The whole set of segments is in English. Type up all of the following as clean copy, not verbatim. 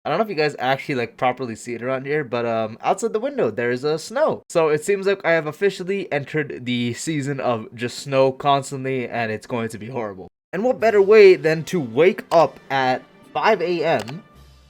I don't know if you guys actually like properly see it around here, but outside the window there's snow. So it seems like I have officially entered the season of just snow constantly, and it's going to be horrible. And what better way than to wake up at 5 a.m.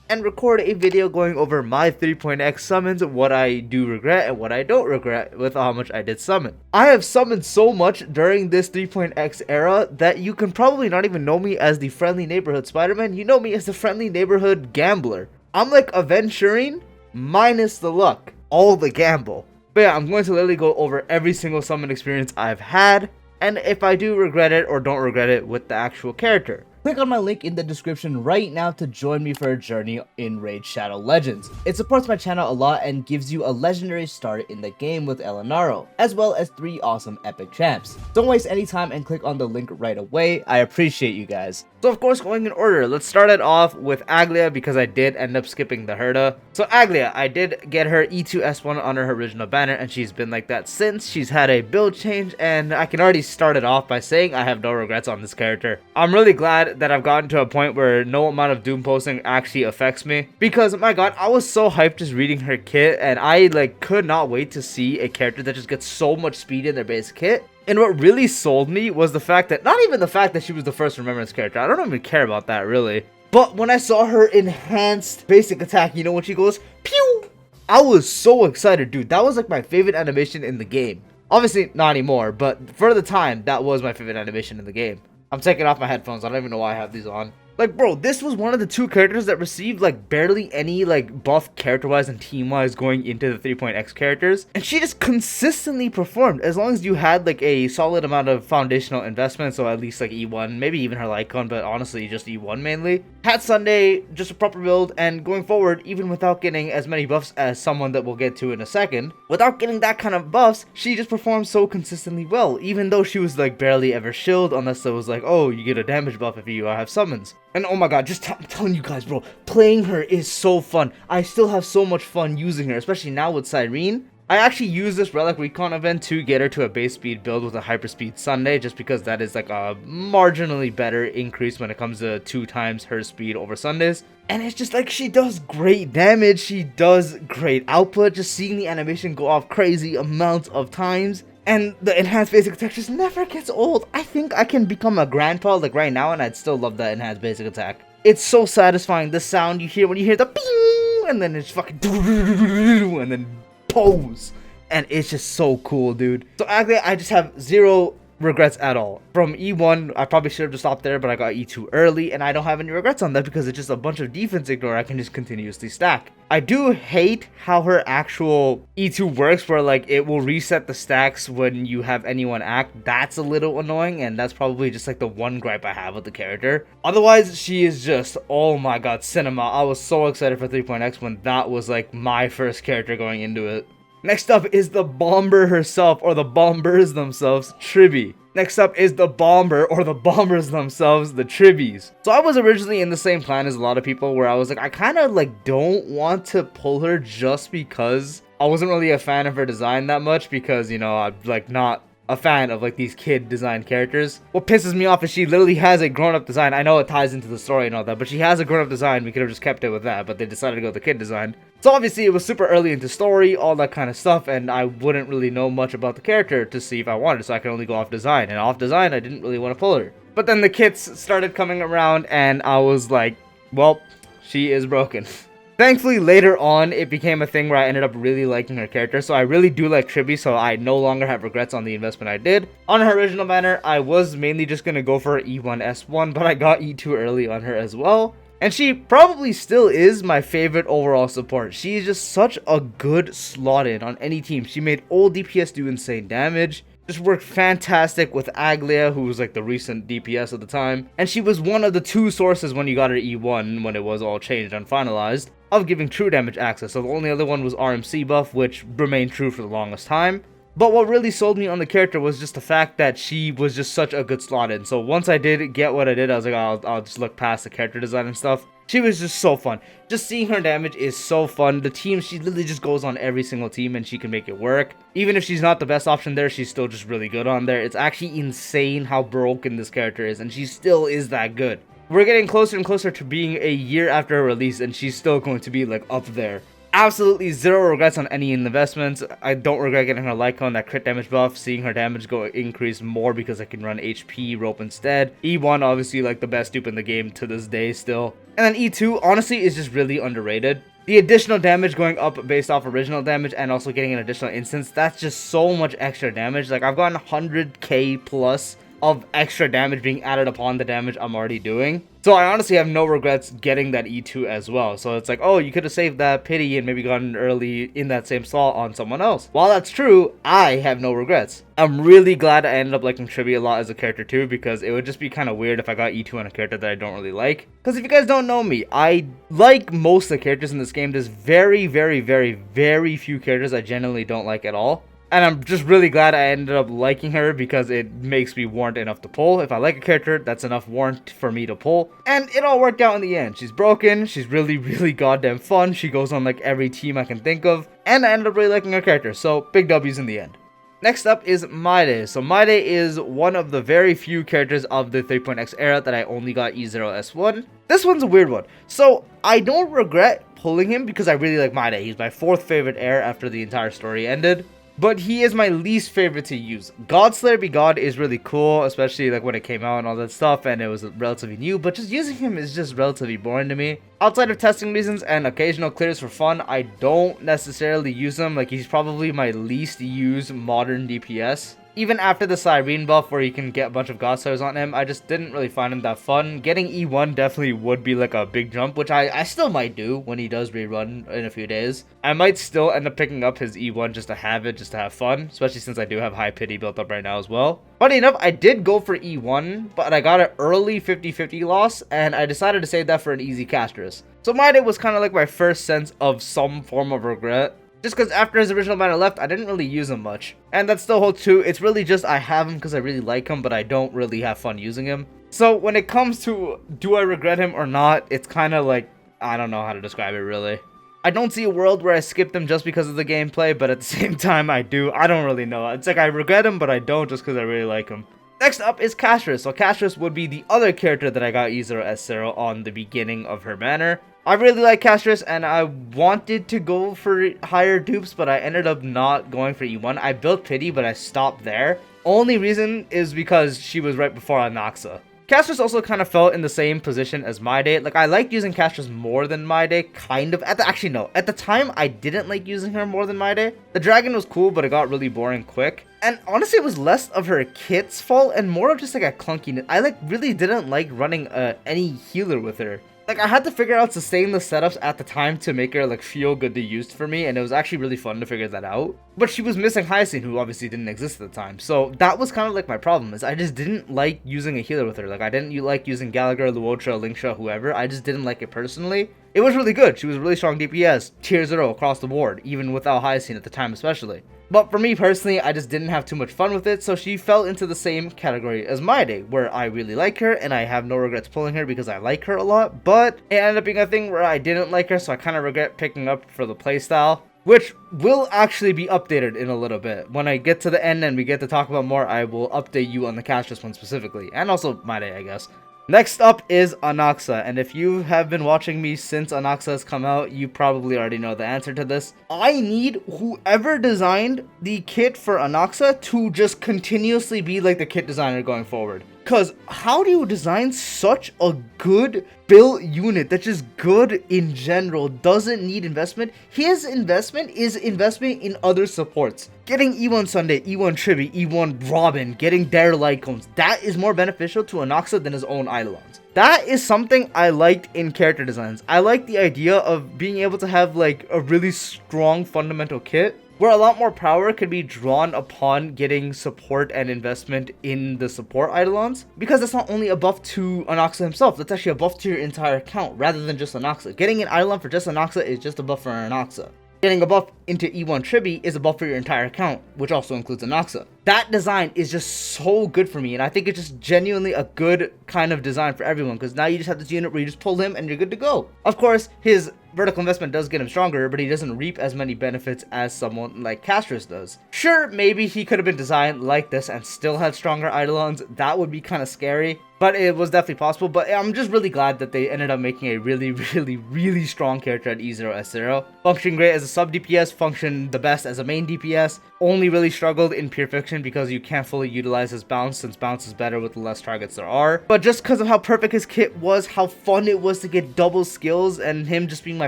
and record a video going over my 3.x summons, what I do regret and what I don't regret with how much I did summon. I have summoned so much during this 3.x era that you can probably not even know me as the friendly neighborhood Spider-Man, you know me as the friendly neighborhood gambler. I'm like Aventurine minus the luck, all the gamble. But yeah, I'm going to literally go over every single summon experience I've had, and if I do regret it or don't regret it with the actual character. Click on my link in the description right now to join me for a journey in Raid Shadow Legends. It supports my channel a lot and gives you a legendary start in the game with Elenaro, as well as 3 awesome epic champs. Don't waste any time and click on the link right away, I appreciate you guys. So of course, going in order, let's start it off with Aglaea because I did end up skipping the Herda. So Aglaea, I did get her E2S1 on her original banner and she's been like that since. She's had a build change and I can already start it off by saying I have no regrets on this character. I'm really glad that I've gotten to a point where no amount of doom posting actually affects me, because my god, I was so hyped just reading her kit and I like could not wait to see a character that just gets so much speed in their base kit. And what really sold me was the fact that, not even the fact that she was the first remembrance character, I don't even care about that really, but when I saw her enhanced basic attack, you know, when she goes pew, I was so excited, dude. That was like my favorite animation in the game. Obviously not anymore, but for the time that was my favorite animation in the game. I'm taking off my headphones. I don't even know why I have these on. Like, bro, this was one of the 2 characters that received, like, barely any, like, buff character-wise and team-wise going into the 3.x characters. And she just consistently performed. As long as you had, like, a solid amount of foundational investment, so at least, like, E1, maybe even her Lycon, but honestly, just E1 mainly. Had Sunday, just a proper build, and going forward, even without getting as many buffs as someone that we'll get to in a second, without getting that kind of buffs, she just performed so consistently well, even though she was, like, barely ever shielded, unless there was, like, oh, you get a damage buff if you have summons. And oh my god, I'm telling you guys, bro, playing her is so fun. I still have so much fun using her, especially now with Cyrene. I actually use this Relic Recon event to get her to a base speed build with a Hyperspeed Sunday, just because that is like a marginally better increase when it comes to 2 times her speed over Sundays. And it's just like, she does great damage, she does great output, just seeing the animation go off crazy amounts of times. And the enhanced basic attack just never gets old. I think I can become a grandpa like right now and I'd still love that enhanced basic attack. It's so satisfying, the sound you hear when you hear the ping, and then it's fucking and then pose. And it's just so cool, dude. So actually, I just have 0 regrets at all. From E1, I probably should have just stopped there, but I got E2 early, and I don't have any regrets on that because it's just a bunch of defense ignore I can just continuously stack. I do hate how her actual E2 works, where like it will reset the stacks when you have anyone act. That's a little annoying, and that's probably just like the one gripe I have with the character. Otherwise, she is just, oh my god, cinema. I was so excited for 3.x when that was like my first character going into it. Next up is the bomber herself, or the bombers themselves, Tribbie. Next up is the bomber, or the bombers themselves, the Tribbies. So I was originally in the same plan as a lot of people, where I was like, I kind of like don't want to pull her just because I wasn't really a fan of her design that much, because, you know, I'm like not a fan of like these kid designed characters. What pisses me off is she literally has a grown-up design. I know it ties into the story and all that, but she has a grown-up design. We could have just kept it with that, but they decided to go with the kid design. So obviously it was super early into story, all that kind of stuff, and I wouldn't really know much about the character to see if I wanted, so I could only go off design. And off design, I didn't really want to pull her. But then the kits started coming around and I was like, well, she is broken. Thankfully, later on, it became a thing where I ended up really liking her character, so I really do like Tribbie, so I no longer have regrets on the investment I did. On her original banner, I was mainly just going to go for E1S1, but I got E2 early on her as well. And she probably still is my favorite overall support. She is just such a good slot in on any team. She made old DPS do insane damage. Just worked fantastic with Aglaea, who was like the recent DPS at the time. And she was one of the 2 sources when you got her E1, when it was all changed and finalized, of giving true damage access. So the only other one was RMC buff, which remained true for the longest time. But what really sold me on the character was just the fact that she was just such a good slot in. So once I did get what I did, I was like, I'll just look past the character design and stuff. She was just so fun. Just seeing her damage is so fun. The team, she literally just goes on every single team and she can make it work. Even if she's not the best option there, she's still just really good on there. It's actually insane how broken this character is, and she still is that good. We're getting closer and closer to being a year after her release, and she's still going to be like up there. Absolutely zero regrets on any investments. I don't regret getting her Lycon, that crit damage buff, seeing her damage go increase more because I can run HP rope instead. E1 obviously like the best dupe in the game to this day still. And then E2 honestly is just really underrated. The additional damage going up based off original damage and also getting an additional instance, that's just so much extra damage. Like I've gotten 100k plus of extra damage being added upon the damage I'm already doing. So I honestly have no regrets getting that E2 as well. So it's like, oh, you could have saved that pity and maybe gotten early in that same slot on someone else. While that's true, I have no regrets. I'm really glad I ended up liking Tribbie a lot as a character too, because it would just be kind of weird if I got E2 on a character that I don't really like. Because if you guys don't know me, I like most of the characters in this game. There's very, very, very, very few characters I genuinely don't like at all. And I'm just really glad I ended up liking her because it makes me warrant enough to pull. If I like a character, that's enough warrant for me to pull. And it all worked out in the end. She's broken. She's really, really goddamn fun. She goes on like every team I can think of. And I ended up really liking her character. So big W's in the end. Next up is Mydei. So Mydei is one of the very few characters of the 3.x era that I only got E0S1. This one's a weird one. So I don't regret pulling him because I really like Mydei. He's my 4th favorite heir after the entire story ended. But he is my least favorite to use. Godslayer Be God is really cool, especially like when it came out and all that stuff, and it was relatively new, but just using him is just relatively boring to me. Outside of testing reasons and occasional clears for fun, I don't necessarily use him. Like, he's probably my least used modern DPS. Even after the Cyrene buff where you can get a bunch of Godslayers on him, I just didn't really find him that fun. Getting E1 definitely would be like a big jump, which I still might do when he does rerun in a few days. I might still end up picking up his E1 just to have it, just to have fun, especially since I do have high pity built up right now as well. Funny enough, I did go for E1, but I got an early 50-50 loss, and I decided to save that for an easy Castorice. So Mydei was kind of like my first sense of some form of regret. Just because after his original banner left, I didn't really use him much. And that still holds true. It's really just I have him because I really like him, but I don't really have fun using him. So when it comes to do I regret him or not, it's kind of like, I don't know how to describe it really. I don't see a world where I skipped him just because of the gameplay, but at the same time I do. I don't really know. It's like I regret him, but I don't just because I really like him. Next up is Castorice. So Castorice would be the other character that I got E0S0 on the beginning of her banner. I really like Castorice, and I wanted to go for higher dupes, but I ended up not going for E1. I built Pity, but I stopped there. Only reason is because she was right before Anaxa. Castorice also kind of fell in the same position as Mydei. Like, I liked using Castorice more than Mydei, kind of. Actually, no. At the time, I didn't like using her more than Mydei. The dragon was cool, but it got really boring quick. And honestly, it was less of her kit's fault and more of just like a clunkiness. I really didn't like running any healer with her. Like, I had to figure out sustainless setups at the time to make her, like, feel good to use for me, and it was actually really fun to figure that out. But she was missing Hyacine, who obviously didn't exist at the time, so that was kind of, like, my problem, is I just didn't like using a healer with her. Like, I didn't like using Gallagher, Luotra, Linksha, whoever. I just didn't like it personally. It was really good. She was really strong DPS, tier 0 across the board, even without Hyacine at the time especially. But for me personally, I just didn't have too much fun with it, so she fell into the same category as Mydei, where I really like her, and I have no regrets pulling her because I like her a lot, but it ended up being a thing where I didn't like her, so I kind of regret picking up for the playstyle, which will actually be updated in a little bit. When I get to the end and we get to talk about more, I will update you on the Castorice one specifically, and also Mydei, I guess. Next up is Anaxa, and if you have been watching me since Anaxa has come out, you probably already know the answer to this. I need whoever designed the kit for Anaxa to just continuously be like the kit designer going forward. Because how do you design such a good built unit that's just good in general, doesn't need investment? His investment is investment in other supports. Getting E1 Sunday, E1 Tribbie, E1 Robin, getting their Lycons, that is more beneficial to Anaxa than his own Eidolons. That is something I liked in character designs. I like the idea of being able to have like a really strong fundamental kit where a lot more power can be drawn upon getting support and investment in the support Eidolons, because that's not only a buff to Anaxa himself, that's actually a buff to your entire account rather than just Anaxa. Getting an Eidolon for just Anaxa is just a buff for Anaxa. Getting a buff into E1 Tribbie is a buff for your entire account, which also includes Anaxa. That design is just so good for me, and I think it's just genuinely a good kind of design for everyone, because now you just have this unit where you just pull him and you're good to go. Of course, his vertical investment does get him stronger, but he doesn't reap as many benefits as someone like Castorice does. Sure, maybe he could have been designed like this and still had stronger Eidolons. That would be kind of scary. but it was definitely possible. But I'm just really glad that they ended up making a really strong character at E0S0. Functioned great as a sub DPS, functioned the best as a main DPS. Only really struggled in pure fiction because you can't fully utilize his bounce, since bounce is better with the less targets there are. But just because of how perfect his kit was, how fun it was to get double skills, and him just being my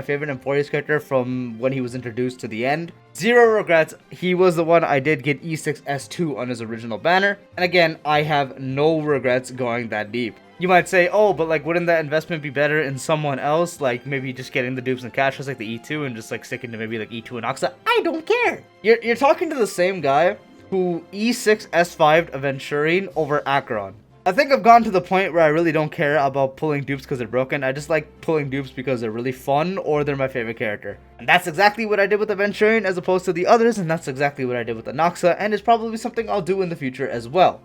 favorite Emporius character from when he was introduced to the end, zero regrets. He was the one I did get E6S2 on his original banner. And again, I have no regrets going that deep. You might say, oh, but like, wouldn't that investment be better in someone else? Like, maybe just getting the dupes and cash like the E2 and just like sticking to maybe like E2 and Anaxa? I don't care. You're talking to the same guy who E6S5'd Aventurine over Acheron. I think I've gotten to the point where I really don't care about pulling dupes because they're broken. I just like pulling dupes because they're really fun or they're my favorite character. And that's exactly what I did with Aventurine as opposed to the others, and that's exactly what I did with Anaxa, and it's probably something I'll do in the future as well.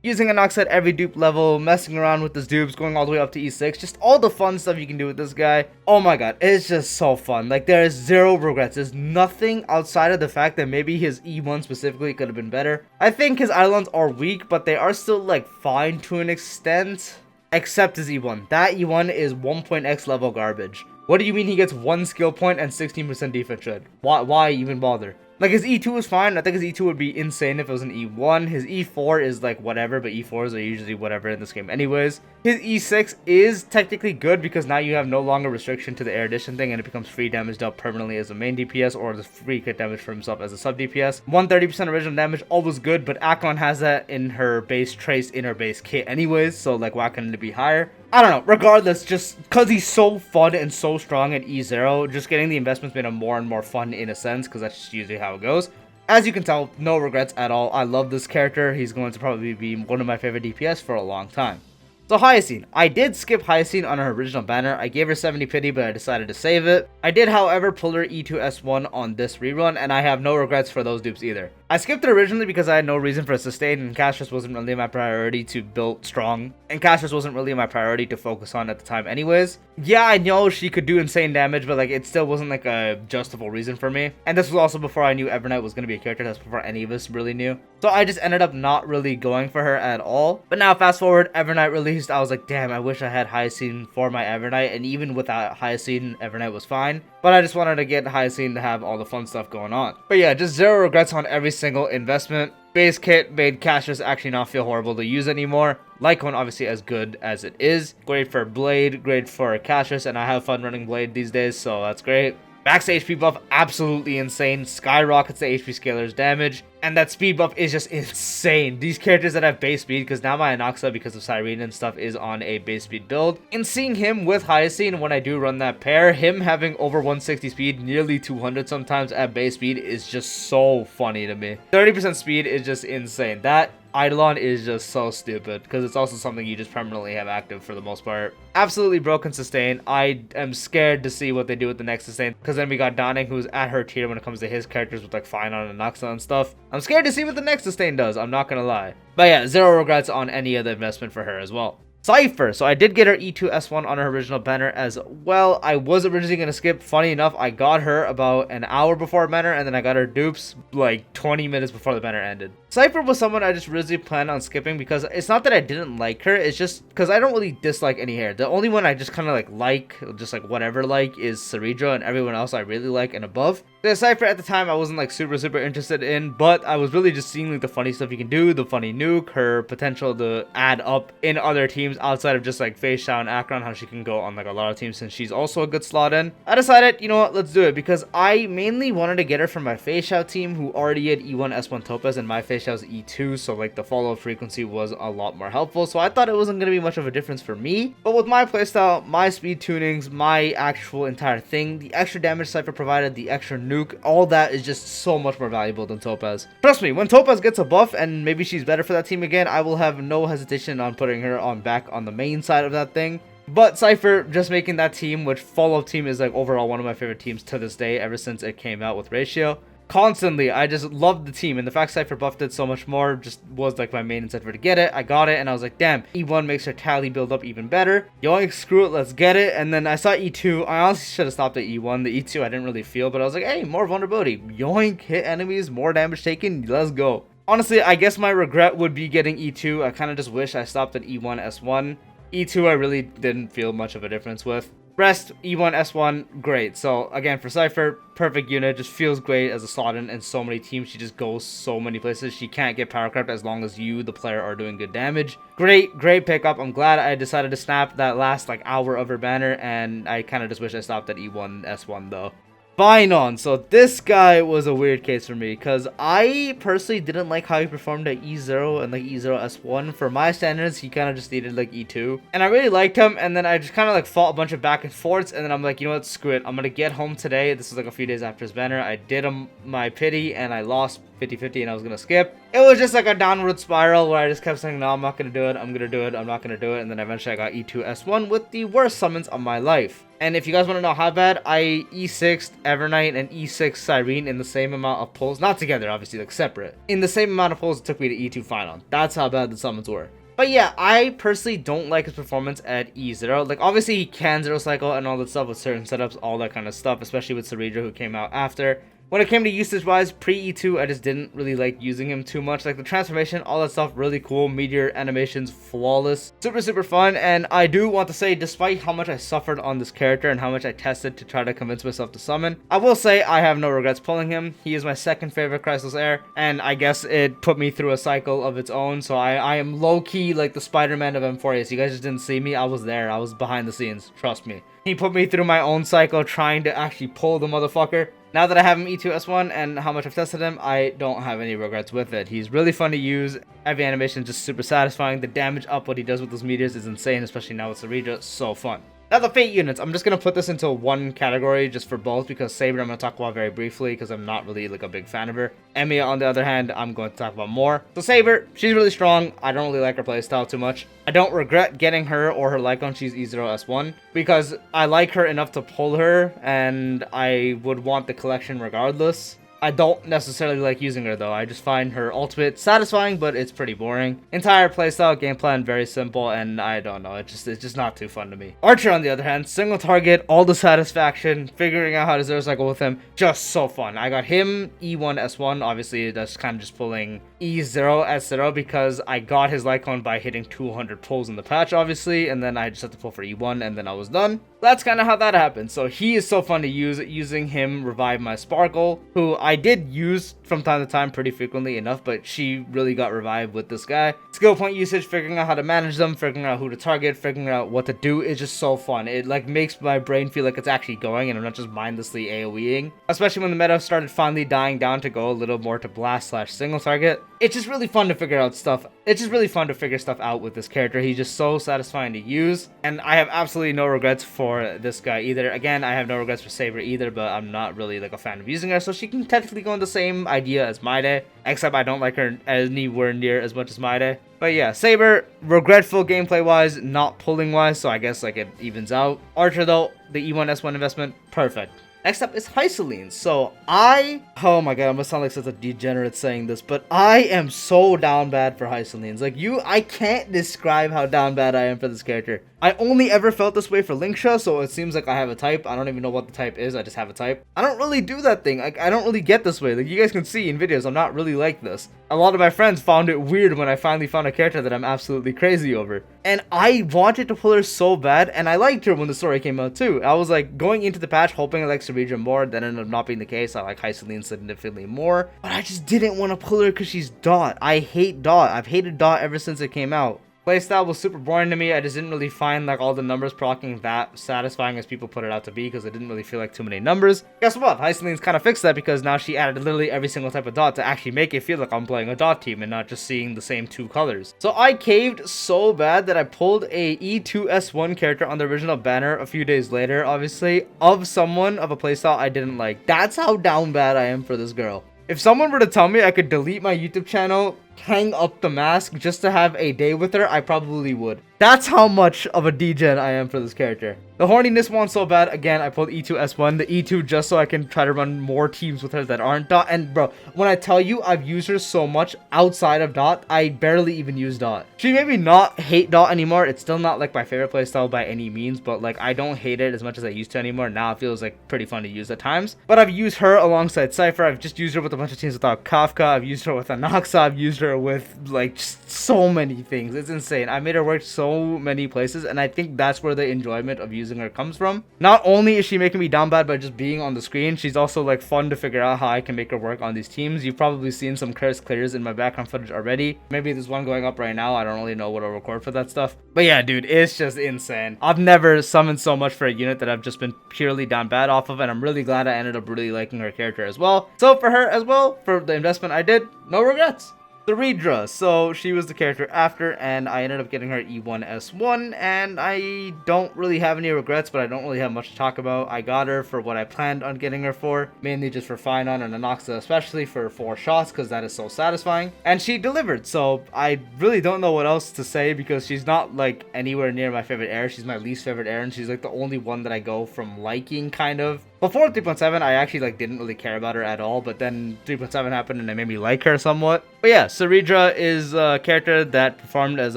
Using Anaxa at every dupe level, messing around with his dupes, going all the way up to E6, just all the fun stuff you can do with this guy. Oh my god, it's just so fun. Like, there is zero regrets. There's nothing outside of the fact that maybe his E1 specifically could have been better. I think his Eidolons are weak, but they are still like fine to an extent. Except his E1. That E1 is 1.x level garbage. What do you mean he gets 1 skill point and 16% defense shred? Why even bother? Like, his E2 is fine. I think his E2 would be insane if it was an E1. His E4 is like whatever, but E4s are usually whatever in this game anyways. His E6 is technically good because now you have no longer restriction to the air addition thing and it becomes free damage dealt permanently as a main DPS or the free crit damage for himself as a sub DPS. 130% original damage, always good, but Acheron has that in her base trace, in her base kit anyways, so like why couldn't it be higher? I don't know, regardless, just because he's so fun and so strong at E0, just getting the investments made him more and more fun in a sense, because that's just usually how it goes. As you can tell, no regrets at all. I love this character. He's going to probably be one of my favorite DPS for a long time. So Hyacine. I did skip Hyacine on her original banner. I gave her 70 pity, but I decided to save it. I did, however, pull her E2S1 on this rerun, and I have no regrets for those dupes either. I skipped it originally because I had no reason for a sustain, and Castorice wasn't really my priority to build strong. And Castorice wasn't really my priority to focus on at the time anyways. Yeah, I know she could do insane damage, but like it still wasn't like a justifiable reason for me. And this was also before I knew Evernight was going to be a character. That's before any of us really knew. So I just ended up not really going for her at all. But now fast forward, Evernight released. I was like, damn, I wish I had Hyacine for my Evernight. And even without Hyacine, Evernight was fine. But I just wanted to get Hyacine to have all the fun stuff going on. But yeah, just zero regrets on every single investment. Base kit made Castorice actually not feel horrible to use anymore. Lycone obviously as good as it is. Great for Blade, great for Castorice, and I have fun running Blade these days, so that's great. Max HP buff, absolutely insane. Skyrockets the HP scalar's damage. And that speed buff is just insane. These characters that have base speed, because now my Anaxa, because of Cyrene and stuff, is on a base speed build. And seeing him with Hyacine when I do run that pair, him having over 160 speed, nearly 200 sometimes at base speed, is just so funny to me. 30% speed is just insane. That Eidolon is just so stupid, because it's also something you just permanently have active for the most part. Absolutely broken sustain. I am scared to see what they do with the next sustain, because then we got DanTe, who's at her tier when it comes to his characters with like Phainon and Anaxa and stuff. I'm scared to see what the next sustain does, I'm not gonna lie. But yeah, zero regrets on any of the investment for her as well. Cipher. So I did get her E2S1 on her original banner as well. I was originally going to skip. Funny enough, I got her about an hour before banner, and then I got her dupes like 20 minutes before the banner ended. Cipher was someone I just really planned on skipping because it's not that I didn't like her, it's just because I don't really dislike any hair. The only one I just kind of like, just like whatever like, is Cerydra, and everyone else I really like and above. The Cipher at the time I wasn't like super interested in, but I was really just seeing like the funny stuff you can do, the funny nuke, her potential to add up in other teams outside of just like Phainon and Acheron, how she can go on like a lot of teams since she's also a good slot in. I decided, you know what, let's do it, because I mainly wanted to get her from my Phainon team, who already had E1 S1 Topaz, and my Phainon was E2, so like the follow-up frequency was a lot more helpful, so I thought it wasn't going to be much of a difference for me. But with my playstyle, my speed tunings, my actual entire thing, the extra damage Cipher provided, the extra nuke, all that is just so much more valuable than Topaz. Trust me, when Topaz gets a buff and maybe she's better for that team again, I will have no hesitation on putting her on back on the main side of that thing. But Cipher just making that team, which follow-up team is like overall one of my favorite teams to this day ever since it came out with Ratio. Constantly, I just loved the team, and the fact Cipher buffed it so much more just was like my main incentive to get it. I got it, and I was like, damn, E1 makes her tally build up even better. Yoink, screw it, let's get it. And then I saw E2. I honestly should have stopped at E1. The E2 I didn't really feel, but I was like, hey, more vulnerability. Yoink, hit enemies, more damage taken, let's go. Honestly, I guess my regret would be getting E2. I kind of just wish I stopped at E1, S1. E2 I really didn't feel much of a difference with. Rest, E1, S1, great. So again, for Cipher, perfect unit, just feels great as a slot in so many teams. She just goes so many places. She can't get power crept as long as you, the player, are doing good damage. Great pickup. I'm glad I decided to snap that last like hour of her banner, and I kind of just wish I stopped at E1, S1 though. Phainon. So this guy was a weird case for me because I personally didn't like how he performed at E0 and like E0 S1. For my standards, he kind of just needed like E2. And I really liked him, and then I just kind of like fought a bunch of back and forths, and then I'm like, you know what, screw it. I'm going to get home today. This was like a few days after his banner. I did him my pity, and I lost 50-50, and I was going to skip. It was just like a downward spiral where I just kept saying, no, I'm not going to do it. I'm going to do it. I'm not going to do it. And then eventually I got E2 S1 with the worst summons of my life. And if you guys want to know how bad, I E6'd Evernight and E6 Cyrene in the same amount of pulls. Not together, obviously, like separate. In the same amount of pulls it took me to E2 Phainon. That's how bad the summons were. But yeah, I personally don't like his performance at E0. Like, obviously, he can zero cycle and all that stuff with certain setups, all that kind of stuff, especially with Cerydra, who came out after. When it came to usage-wise, pre-E2, I just didn't really like using him too much. Like, the transformation, all that stuff, really cool. Meteor animations, flawless. Super fun. And I do want to say, despite how much I suffered on this character and how much I tested to try to convince myself to summon, I will say I have no regrets pulling him. He is my second favorite Christless Heir, and I guess it put me through a cycle of its own. So I am low-key like the Spider-Man of M4A. So you guys just didn't see me. I was there. I was behind the scenes. Trust me. He put me through my own cycle trying to actually pull the motherfucker. Now that I have him E2 S1 and how much I've tested him, I don't have any regrets with it. He's really fun to use. Every animation is just super satisfying. The damage up what he does with those meteors is insane, especially now with Cerydra. So fun. Now the Fate units, I'm just going to put this into one category just for both, because Saber I'm going to talk about very briefly because I'm not really like a big fan of her. Emiya, on the other hand, I'm going to talk about more. So Saber, she's really strong. I don't really like her playstyle too much. I don't regret getting her or her Lycon. She's E0 S1 because I like her enough to pull her and I would want the collection regardless. I don't necessarily like using her though. I just find her ultimate satisfying, but it's pretty boring. Entire playstyle, game plan, very simple, and I don't know. It's just not too fun to me. Archer, on the other hand, single target, all the satisfaction, figuring out how to zero cycle with him, just so fun. I got him E1 S1. Obviously, that's kind of just pulling E0 S0 because I got his Lycon by hitting 200 pulls in the patch, obviously, and then I just had to pull for E1, and then I was done. That's kind of how that happened. So he is so fun to use. Using him revive my Sparkle, who I did use from time to time pretty frequently enough, but she really got revived with this guy. Skill point usage, figuring out how to manage them, figuring out who to target, figuring out what to do is just so fun. It like makes my brain feel like it's actually going and I'm not just mindlessly AoEing. Especially when the meta started finally dying down to go a little more to blast / single target. It's just really fun to figure out stuff. It's just really fun to figure stuff out with this character. He's just so satisfying to use, and I have absolutely no regrets for this guy either. Again, I have no regrets for Saber either, but I'm not really like a fan of using her, so she can technically go in the same idea as Mydei, except I don't like her anywhere near as much as Mydei. But yeah, Saber, regretful gameplay wise, not pulling wise, so I guess like it evens out. Archer though, the E1 S1 investment, perfect. Next up is Hysilens. So oh my god, I'm gonna sound like such a degenerate saying this, but I am so down bad for Hysilens. Like I can't describe how down bad I am for this character. I only ever felt this way for Linksha, so it seems like I have a type. I don't even know what the type is, I just have a type. I don't really do that thing. Like I don't really get this way. Like you guys can see in videos, I'm not really like this. A lot of my friends found it weird when I finally found a character that I'm absolutely crazy over. And I wanted to pull her so bad, and I liked her when the story came out too. I was like going into the patch hoping I like Cerydra more. That ended up not being the case. I like Hysilens significantly more, but I just didn't want to pull her because she's Dot. I hate Dot. I've hated Dot ever since it came out. Playstyle was super boring to me. I just didn't really find like all the numbers proccing that satisfying as people put it out to be, because it didn't really feel like too many numbers. Guess what? Hysilens kind of fixed that because now she added literally every single type of dot to actually make it feel like I'm playing a dot team and not just seeing the same two colors. So I caved so bad that I pulled a E2S1 character on the original banner a few days later, obviously, of someone of a playstyle I didn't like. That's how down bad I am for this girl. If someone were to tell me I could delete my YouTube channel hang up the mask just to have a day with her, I probably would. That's how much of a degen I am for this character. The horniness one so bad. Again, I pulled E2 S1, the E2 just so I can try to run more teams with her that aren't Dot. And bro, when I tell you I've used her so much outside of Dot, I barely even use Dot. She made me not hate Dot anymore. It's still not like my favorite playstyle by any means, but like I don't hate it as much as I used to anymore. Now it feels like pretty fun to use at times. But I've used her alongside Cipher. I've just used her with a bunch of teams without Kafka. I've used her with Anaxa. I've used her with like just so many things. It's insane. I made her work so many places, and I think that's where the enjoyment of using her comes from. Not only is she making me down bad by just being on the screen, she's also like fun to figure out how I can make her work on these teams. You've probably seen some curse clears in my background footage already. Maybe there's one going up right now. I don't really know what I'll record for that stuff. But yeah, dude, it's just insane. I've never summoned so much for a unit that I've just been purely down bad off of, and I'm really glad I ended up really liking her character as well. So for her as well, for the investment I did, no regrets. Cerydra, so she was the character after, and I ended up getting her E1 S1, and I don't really have any regrets, but I don't really have much to talk about. I got her for what I planned on getting her for, mainly just for Phainon and Anaxa, especially for 4 shots, because that is so satisfying, and she delivered. So I really don't know what else to say, because she's not like anywhere near my favorite heir. She's my least favorite heir, and she's like the only one that I go from liking, kind of. Before 3.7, I actually like didn't really care about her at all, but then 3.7 happened and it made me like her somewhat. But yeah, Cerydra is a character that performed as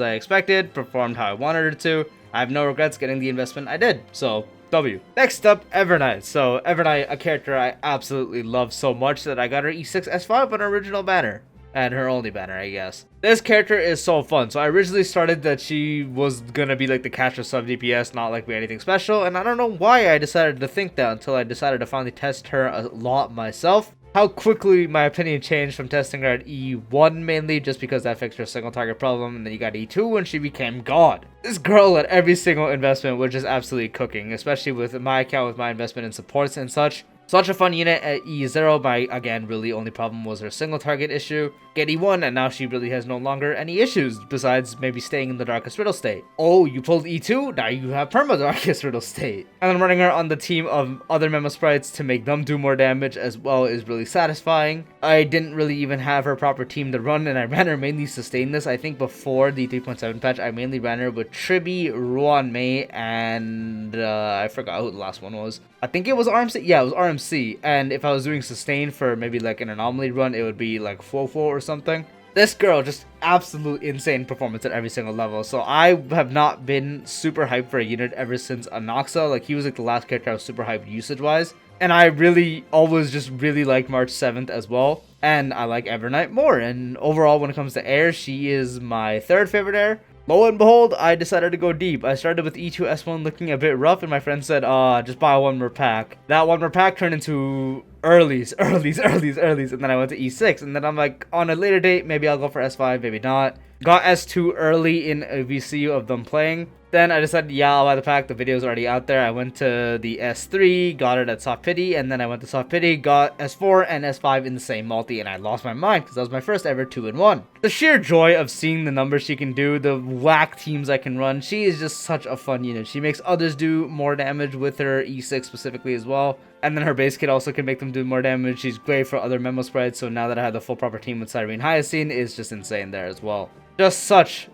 I expected, performed how I wanted her to. I have no regrets getting the investment I did, so W. Next up, Evernight. So Evernight, a character I absolutely love so much that I got her E6 S5 on her original banner. And her only banner, I guess. This character is so fun. So I originally started that she was gonna be like the catcher sub DPS, not like be anything special. And I don't know why I decided to think that until I decided to finally test her a lot myself. How quickly my opinion changed from testing her at E1 mainly, just because that fixed her single target problem, and then you got E2 and she became God. This girl at every single investment was just absolutely cooking, especially with my account with my investment in supports and such. Such a fun unit at E0. My, again, really only problem was her single target issue. Get E1, and now she really has no longer any issues, besides maybe staying in the Darkest Riddle state. Oh, you pulled E2? Now you have Perma Darkest Riddle state. And then running her on the team of other Memo Sprites to make them do more damage as well is really satisfying. I didn't really even have her proper team to run, and I ran her mainly sustain this. I think before the 3.7 patch, I mainly ran her with Tribbie, Ruan Mei, and I forgot who the last one was. I think it was RMC. Yeah, it was RMC. And if I was doing sustain for maybe like an anomaly run, it would be like Fofo or something. This girl, just absolute insane performance at every single level. So I have not been super hyped for a unit ever since Anaxa. Like, he was like the last character I was super hyped usage-wise. And I really always just really like March 7th as well. And I like Evernight more. And overall, when it comes to heir, she is my 3rd favorite heir. Lo and behold, I decided to go deep. I started with E2 S1 looking a bit rough, and my friend said, just buy one more pack. That one more pack turned into earlies, and then I went to E6, and then I'm like, on a later date, maybe I'll go for S5, maybe not. Got S2 early in a VCU of them playing. Then I decided, yeah, I'll buy the pack. The video's already out there. I went to the S3, got it at Soft Pity, and then I went to Soft Pity, got S4 and S5 in the same multi, and I lost my mind because that was my first ever 2-in-1. The sheer joy of seeing the numbers she can do, the whack teams I can run, she is just such a fun unit. She makes others do more damage with her E6 specifically as well. And then her base kit also can make them do more damage. She's great for other Memo Sprites, so now that I have the full proper team with Cyrene Hyacine, is just insane there as well. Just such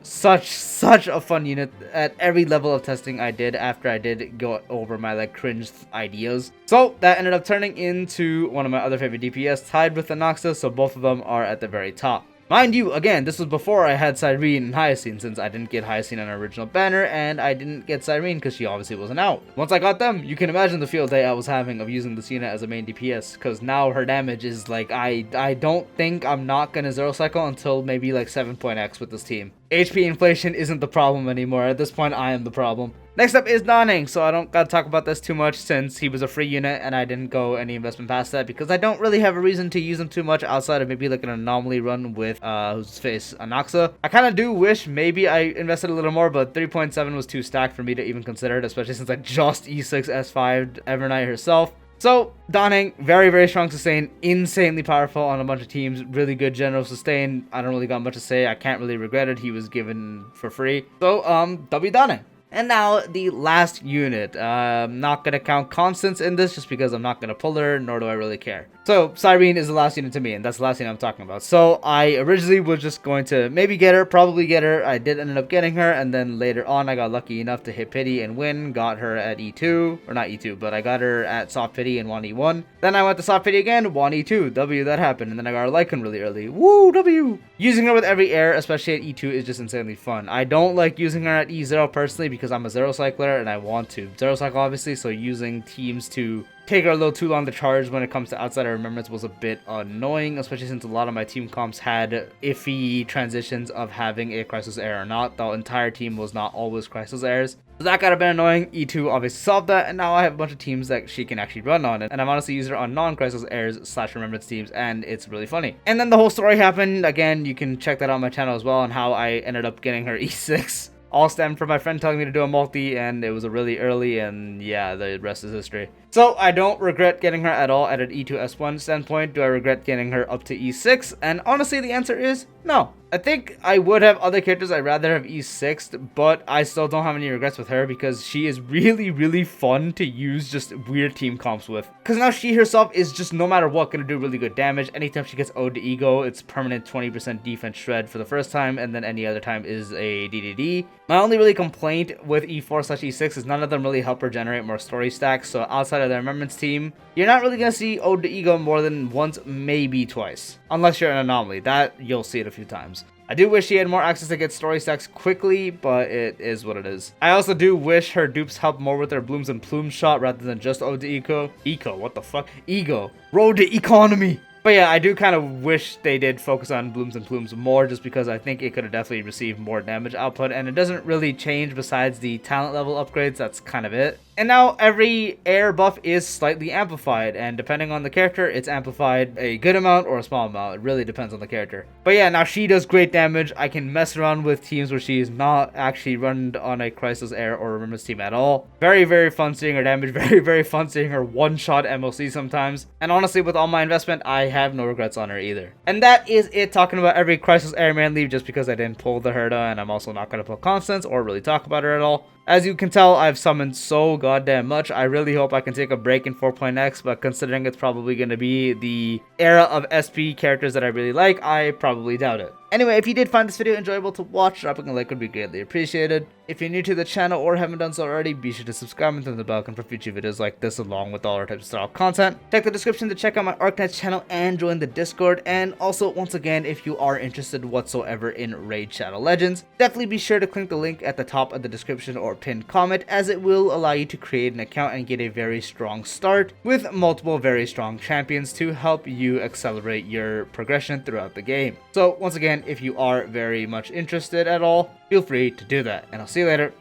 a fun unit at every level of testing I did after I did go over my like cringe ideas. So that ended up turning into one of my other favorite DPS, tied with Anaxa, so both of them are at the very top. Mind you, again, this was before I had Cyrene and Hyacine, since I didn't get Hyacine on her original banner, and I didn't get Cyrene because she obviously wasn't out. Once I got them, you can imagine the field day I was having of using this unit as a main DPS, because now her damage is like, I don't think I'm not gonna zero cycle until maybe like 7.x with this team. HP inflation isn't the problem anymore. At this point, I am the problem. Next up is DanTe, so I don't gotta talk about this too much since he was a free unit and I didn't go any investment past that because I don't really have a reason to use him too much outside of maybe like an anomaly run with who's face Anaxa. I kind of do wish maybe I invested a little more, but 3.7 was too stacked for me to even consider it, especially since I just E6 S5 Evernight herself. So, DanTe, very strong sustain, insanely powerful on a bunch of teams, really good general sustain. I don't really got much to say. I can't really regret it. He was given for free. So, W DanTe. And now the last unit. I'm not gonna count Constance in this just because I'm not gonna pull her, nor do I really care. So Cyrene is the last unit to me, and that's the last unit I'm talking about. So I originally was just going to maybe get her, probably get her. I did end up getting her, and then later on I got lucky enough to hit pity and win. Got her at E2, or not E2, but I got her at soft pity and won E1. Then I went to soft pity again, won E2. W, that happened, and then I got her Lycan really early. Woo, W! Using her with every air, especially at E2, is just insanely fun. I don't like using her at E0 personally because I'm a zero cycler and I want to zero cycle obviously, so using teams to take her a little too long to charge when it comes to outside of remembrance was a bit annoying, especially since a lot of my team comps had iffy transitions of having a crisis air or not. The entire team was not always crisis airs. So that got a bit annoying. E2 obviously solved that, and now I have a bunch of teams that she can actually run on, and I've honestly used her on non-crisis airs / remembrance teams, and it's really funny. And then the whole story happened. Again, you can check that out on my channel as well, on how I ended up getting her E6. All stemmed from my friend telling me to do a multi, and it was a really early, and yeah, the rest is history. So I don't regret getting her at all at an E2 S1 standpoint. Do I regret getting her up to E6? And honestly, the answer is no. I think I would have other characters I'd rather have E6'd, but I still don't have any regrets with her because she is really, really fun to use just weird team comps with. Because now she herself is just, no matter what, going to do really good damage. Anytime she gets Ode to Ego, it's permanent 20% defense shred for the first time, and then any other time is a DDD. My only really complaint with E4 / E6 is none of them really help her generate more story stacks, so outside of the remembrance team, you're not really going to see Ode to Ego more than once, maybe twice. Unless you're an anomaly, that you'll see it a few times. I do wish she had more access to get story stacks quickly, but it is what it is. I also do wish her dupes help more with their Blooms and Plumes shot rather than just Ode to Ego. What the fuck? Ego. Road to economy! But yeah, I do kind of wish they did focus on Blooms and Plumes more, just because I think it could have definitely received more damage output, and it doesn't really change besides the talent level upgrades. That's kind of it. And now every air buff is slightly amplified, and depending on the character, it's amplified a good amount or a small amount. It really depends on the character. But yeah, now she does great damage. I can mess around with teams where she is not actually run on a Crisis Air or Remembrance team at all. Very, very fun seeing her damage. Very, very fun seeing her one-shot MLC sometimes. And honestly, with all my investment, I have no regrets on her either. And that is it talking about every Crisis Airman leave, just because I didn't pull the Herda, and I'm also not going to pull Constance or really talk about her at all. As you can tell, I've summoned so goddamn much. I really hope I can take a break in 4.x, but considering it's probably going to be the era of SP characters that I really like, I probably doubt it. Anyway, if you did find this video enjoyable to watch, dropping a like would be greatly appreciated. If you're new to the channel or haven't done so already, be sure to subscribe and turn the bell icon for future videos like this, along with all our types of style content. Check the description to check out my Arcanite channel and join the Discord. And also, once again, if you are interested whatsoever in Raid Shadow Legends, definitely be sure to click the link at the top of the description or pinned comment, as it will allow you to create an account and get a very strong start with multiple very strong champions to help you accelerate your progression throughout the game. So once again, if you are very much interested at all, feel free to do that, and I'll see you later.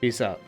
Peace out.